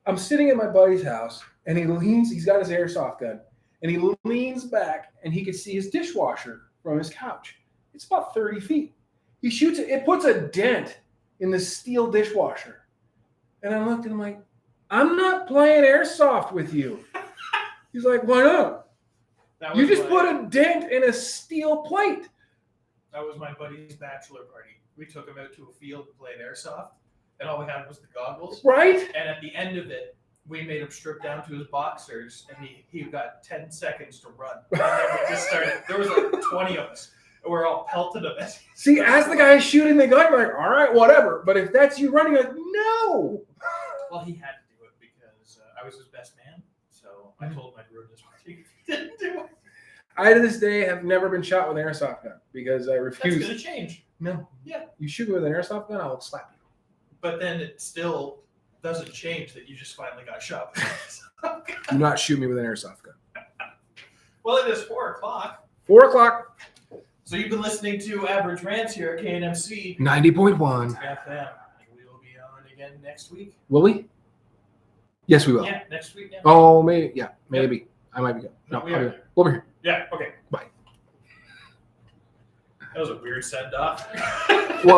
I'm sitting at my buddy's house, and he's got his airsoft gun, and he leans back, and he can see his dishwasher from his couch. It's about 30 feet. He shoots it. It puts a dent in the steel dishwasher. And I looked at him like, "I'm not playing airsoft with you." He's like, "Why not?" You just put a dent in a steel plate. That was my buddy's bachelor party. We took him out to a field and played airsoft, and all we had was the goggles. Right? And at the end of it, we made him strip down to his boxers, and he got 10 seconds to run. And then we just started. There was like 20 of us, and we're all pelting him. See, as the guy's shooting the gun, you're like, "All right, whatever." But if that's you running, like, no. Well, he had to do it because I was his best man. So I told him I'd ruin his party if he didn't do it. I, to this day, have never been shot with an airsoft gun because I refuse. That's going to change. No. Yeah. You shoot me with an airsoft gun, I'll slap you. But then it still doesn't change that you just finally got shot. Do not shoot me with an airsoft gun. Well, it is 4 o'clock. 4 o'clock. So you've been listening to Average Rants here at KNMC 90.1. FM. We will be on again next week. Will we? Yes, we will. Yeah, next week. Yeah. Oh, maybe. Yeah, maybe. I might be good. No, We I'll be are. there. Over here. Yeah, okay. Bye. That was a weird send off. What?